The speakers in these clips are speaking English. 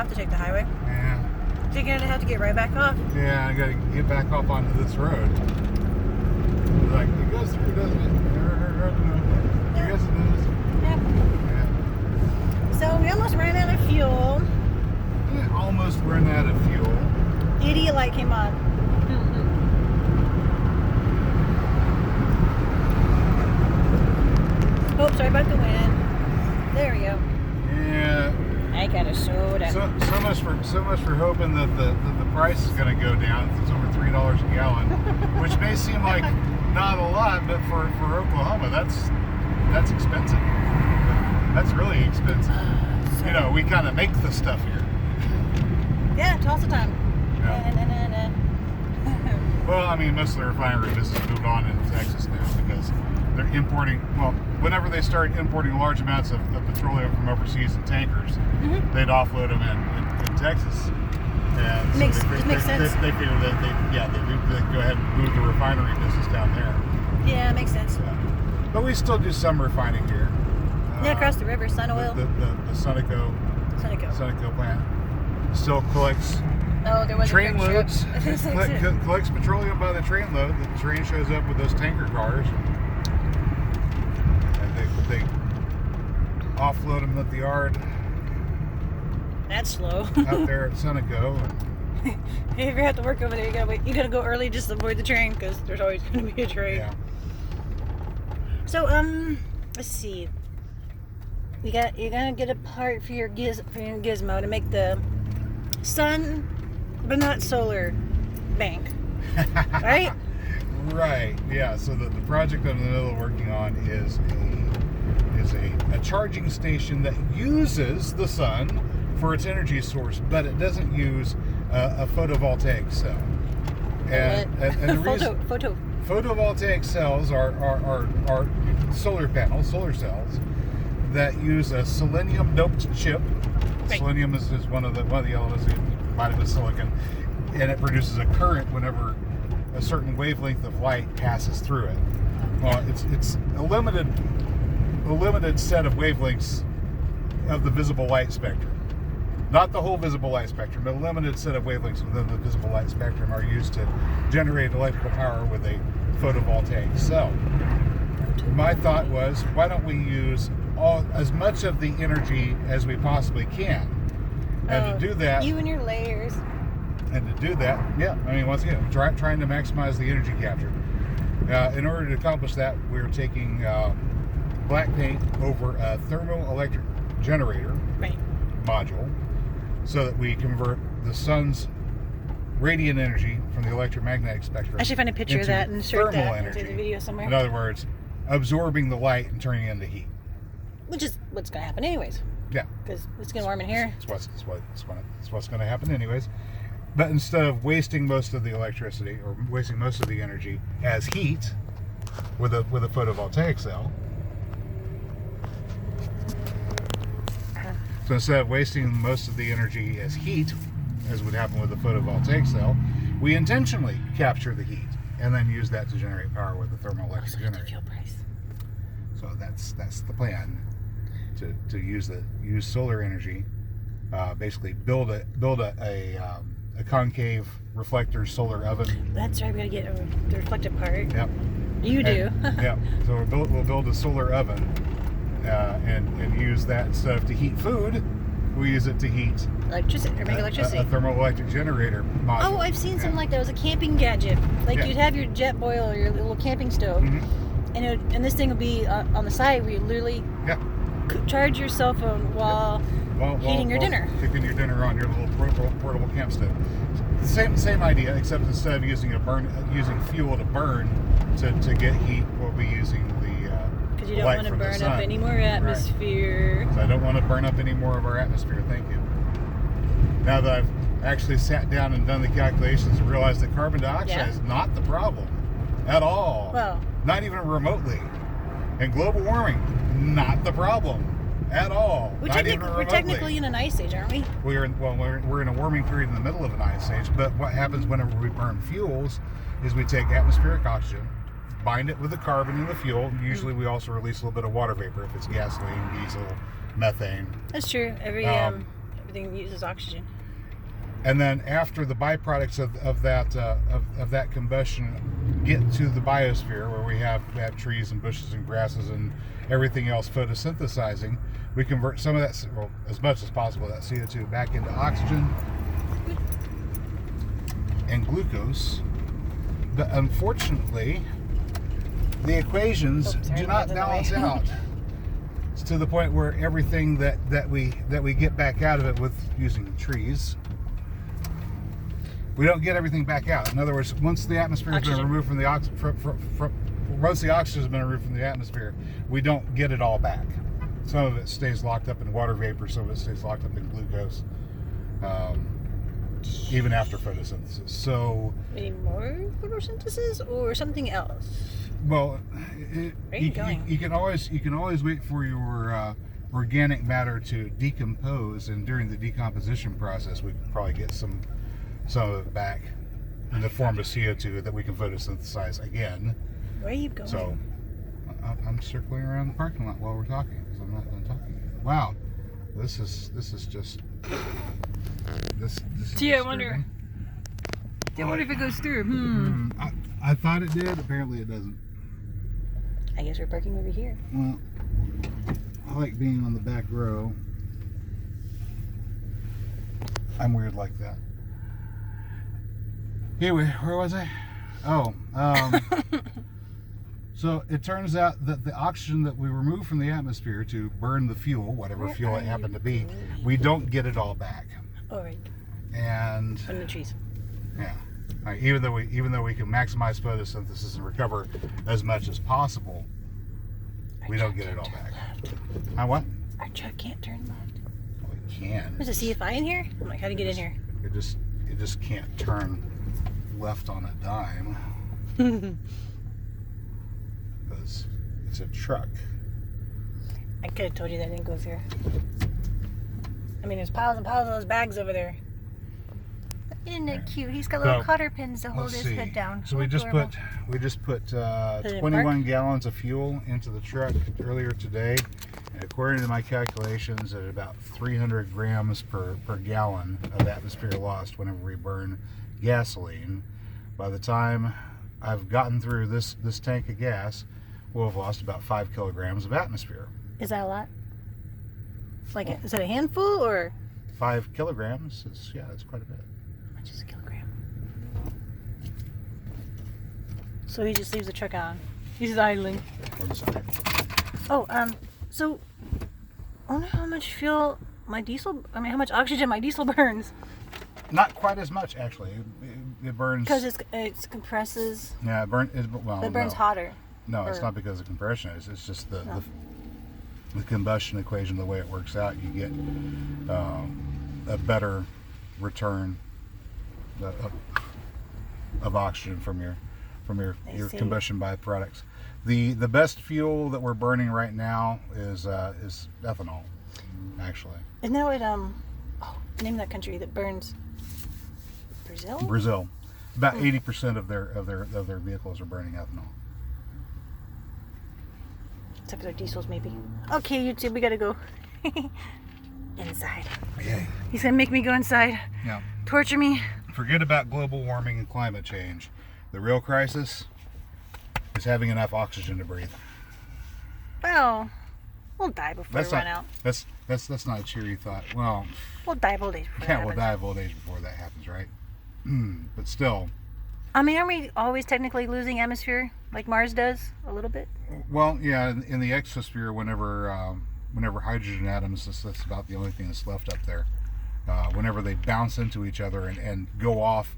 off to take the highway. Yeah. So you're gonna have to get right back off. Yeah, I gotta get back off onto this road. Like, it goes through, doesn't it? Yeah. I guess it does. Yeah. Yeah. So we almost ran out of fuel. We almost ran out of fuel. The idiot light came on. Oh, sorry about the wind. There we go. Yeah. I got a soda. So much for hoping that the price is going to go down. It's over $3 a gallon, which may seem like not a lot, but for Oklahoma, that's expensive. That's really expensive. You know, we kind of make the stuff here. Yeah, Tulsa time. Yeah. Well, I mean, most of the refinery business moved on into Texas now because they're importing. Well, whenever they start importing large amounts of petroleum from overseas in tankers, they'd offload them in Texas. And it makes sense. They figure that they go ahead and move the refinery business down there. Yeah, it makes sense. But we still do some refining here. Yeah, across the river, Sun Oil. The Sunoco plant still collects train loads. Collects petroleum by the trainload. The train shows up with those tanker cars, and they offload them at the yard. That's slow. Out there at Sunoco. If you ever have to work over there, you gotta go early just to avoid the train because there's always going to be a train. Yeah. So let's see. You're gonna get a part for your gizmo to make the sun, but not solar bank, right? Right. Yeah. So the project I'm in the middle of working on is a charging station that uses the sun for its energy source, but it doesn't use a photovoltaic cell. And the reason photovoltaic cells are solar panels, solar cells that use a selenium doped chip. Right. Selenium is one of the elements combined with silicon, and it produces a current whenever a certain wavelength of light passes through it. Well, it's a limited set of wavelengths of the visible light spectrum. Not the whole visible light spectrum, but a limited set of wavelengths within the visible light spectrum are used to generate electrical power with a photovoltaic cell. My thought was, why don't we use as much of the energy as we possibly can? And to do that, you and your layers. And to do that, yeah, I mean, once again, trying to maximize the energy capture. In order to accomplish that, we're taking black paint over a thermoelectric generator module, so that we convert the sun's radiant energy from the electromagnetic spectrum. I should find a picture of that and insert that into the video somewhere. In other words, absorbing the light and turning it into heat. Which is what's going to happen anyways. Yeah. Because it's going to warm in here. It's what's going to happen anyways. But instead of wasting most of the electricity or wasting most of the energy as heat with a photovoltaic cell, so instead of wasting most of the energy as heat, as would happen with a photovoltaic cell, we intentionally capture the heat and then use that to generate power with a thermoelectric generator. Fuel price. So that's the plan, to use solar energy, basically build a concave reflector solar oven. That's right. We gotta get the reflective part. Yep. You do. Yeah. So we'll build a solar oven, and use that instead of to heat food. We use it to heat electricity or make electricity. A thermoelectric generator module. Oh, I've seen something like that. It was a camping gadget. You'd have your jet boil or your little camping stove, and this thing would be on the side where you literally charge your cell phone while heating your dinner. Cooking your dinner on your little portable camp stove. Same idea, except instead of using fuel to burn to get heat, we'll be using because you don't want to burn up any more atmosphere. Right. So I don't want to burn up any more of our atmosphere. Thank you. Now that I've actually sat down and done the calculations and realized that carbon dioxide is not the problem at all. Well, not even remotely. And global warming, not the problem at all. We're technically in an ice age, aren't we? We're in a warming period in the middle of an ice age. But what happens whenever we burn fuels is we take atmospheric oxygen, bind it with the carbon in the fuel. Usually we also release a little bit of water vapor if it's gasoline, diesel, methane. That's true. everything uses oxygen. And then after the byproducts of that combustion get to the biosphere, where we have trees and bushes and grasses and everything else photosynthesizing, we convert some of that, well, as much as possible, that CO2 back into oxygen and glucose. But unfortunately, the equations do not balance out. It's to the point where everything that we get back out of it with using trees, we don't get everything back out. In other words, once the atmosphere has been removed from the once the oxygen has been removed from the atmosphere, we don't get it all back. Some of it stays locked up in water vapor, some of it stays locked up in glucose, even after photosynthesis. So, maybe more photosynthesis or something else? Well, you can always wait for your organic matter to decompose, and during the decomposition process, we can probably get some of it back in the form of CO2 that we can photosynthesize again. Where are you going? So I'm circling around the parking lot while we're talking, because I'm not done talking. Wow, this is just this. Gee, I wonder if it goes through. I thought it did. Apparently, it doesn't. I guess we're parking over here. Well, I like being on the back row. I'm weird like that. Anyway, where was I? Oh, so it turns out that the oxygen that we remove from the atmosphere to burn the fuel, whatever fuel it happened to be, we don't get it all back. All right. And from the trees. Yeah. Right, even though we can maximize photosynthesis and recover as much as possible, we don't get it all back. Huh, what? Our truck can't turn left. Well, it can. There's a CFI in here? I'm like, how to get in here? It just can't turn left on a dime. Because it's a truck. I could have told you that didn't go through. I mean, there's piles and piles of those bags over there. Isn't it cute? He's got little cotter pins to hold his head down. So we just put 21 gallons of fuel into the truck earlier today. And according to my calculations, at about 300 grams per gallon of atmosphere lost whenever we burn gasoline. By the time I've gotten through this tank of gas, we'll have lost about 5 kilograms of atmosphere. Is that a lot? Like, is it a handful or? 5 kilograms it's quite a bit. How much is a kilogram? So he just leaves the truck on. He's idling. On the side. Oh, so I wonder how much fuel how much oxygen my diesel burns. Not quite as much, actually. It burns. Because it compresses. Yeah, it burns hotter. No, it's not because of compression. It's just the combustion equation, the way it works out. You get a better return of oxygen from your combustion byproducts. The best fuel that we're burning right now is ethanol, actually. Isn't that what name that country that burns? Brazil. About 80% of their vehicles are burning ethanol. Except for their diesels, maybe. Okay, YouTube, we gotta go inside. Okay. He's gonna make me go inside. Yeah. Torture me. Forget about global warming and climate change. The real crisis is having enough oxygen to breathe. Well, we'll die before we run out. That's not a cheery thought. Well, we'll die of old age before that happens. We'll die of old age before that happens, right? But still. I mean, aren't we always technically losing atmosphere like Mars does a little bit? Well, yeah, in the exosphere, whenever hydrogen atoms, that's about the only thing that's left up there. Whenever they bounce into each other and go off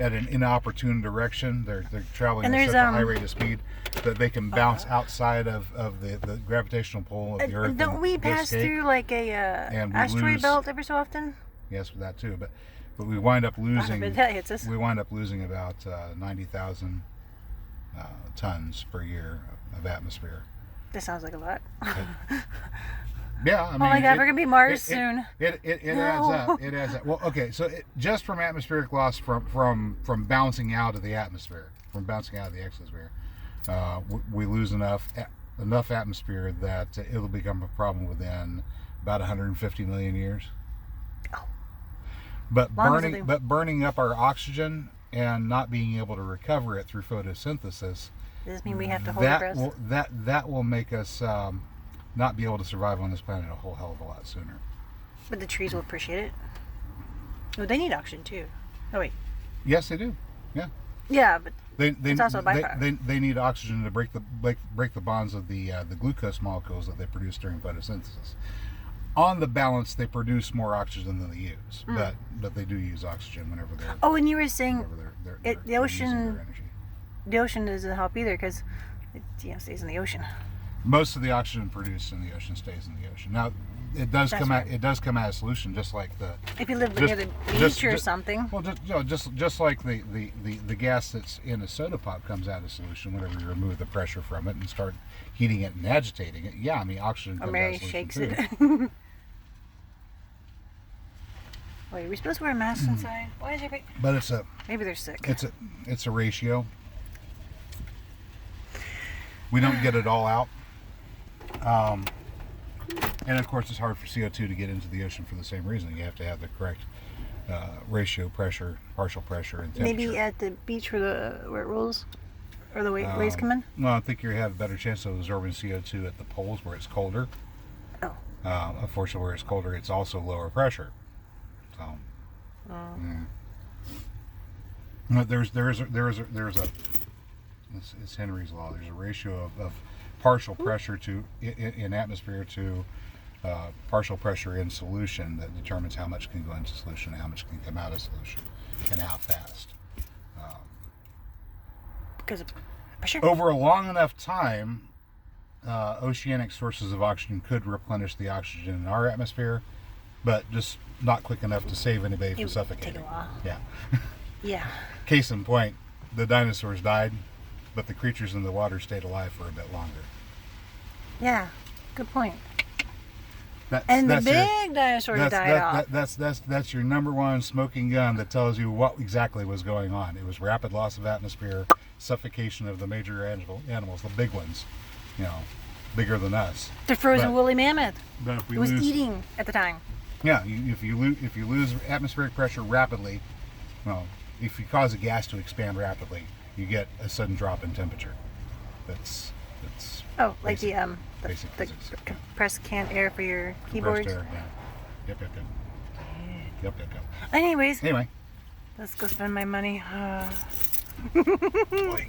at an inopportune direction, they're traveling at such a high rate of speed that they can bounce outside of the gravitational pull of the Earth. Don't we pass through like a asteroid belt every so often? Yes, that too, but we wind up losing. That hits us. We wind up losing about 90,000 tons per year of atmosphere. That sounds like a lot. Yeah, I mean. Oh my God, we're gonna be Mars soon. It adds up. It adds up. Well, okay, so just from atmospheric loss from bouncing out of the atmosphere, from bouncing out of the exosphere, we lose enough atmosphere that it'll become a problem within about 150 million years. But Long as they- burning up our oxygen and not being able to recover it through photosynthesis. Does this mean we have to hold our breath? That will make us not be able to survive on this planet a whole hell of a lot sooner. But the trees will appreciate it. Oh, they need oxygen too. Oh wait. Yes, they do. Yeah. Yeah, but It's also a byproduct. they need oxygen to break the bonds of the glucose molecules that they produce during photosynthesis. On the balance, they produce more oxygen than they use, but they do use oxygen whenever they're. Oh, and you were saying they're the ocean. using their energy. The ocean doesn't help either because it stays in the ocean. Most of the oxygen produced in the ocean stays in the ocean. Now, it does come out. It does come out of solution, just like the. If you live near the beach or something. Well, just like the gas that's in a soda pop comes out of solution whenever you remove the pressure from it and start heating it and agitating it. Yeah, I mean oxygen comes Mary out of solution shakes too. it. Wait, are we supposed to wear masks inside? Why is everybody? But Maybe they're sick. it's a ratio. We don't get it all out. And of course, it's hard for CO2 to get into the ocean for the same reason. You have to have the correct ratio, pressure, partial pressure, and temperature. Maybe at the beach where it rolls, or the waves come in. No, I think you have a better chance of absorbing CO2 at the poles where it's colder. Oh. Unfortunately, where it's colder, it's also lower pressure. So. But there's a. It's Henry's law. There's a ratio of partial pressure in atmosphere to partial pressure in solution that determines how much can go into solution and how much can come out of solution and how fast. Because of pressure? Over a long enough time, oceanic sources of oxygen could replenish the oxygen in our atmosphere, but just not quick enough to save anybody from suffocating. Take a while. Yeah. Yeah. Case in point, the dinosaurs died, but the creatures in the water stayed alive for a bit longer. Yeah. Good point. And the big dinosaurs died off. That's your number one smoking gun that tells you what exactly was going on. It was rapid loss of atmosphere, suffocation of the major animals, the big ones, bigger than us. The frozen woolly mammoth. But if we It was eating at the time. Yeah, if you lose atmospheric pressure rapidly, if you cause a gas to expand rapidly, you get a sudden drop in temperature. That's like basic, the basic physics. compressed canned air for your keyboards. Compressed air, yeah. Yep. Anyways, Anyway. let's go spend my money. Boy.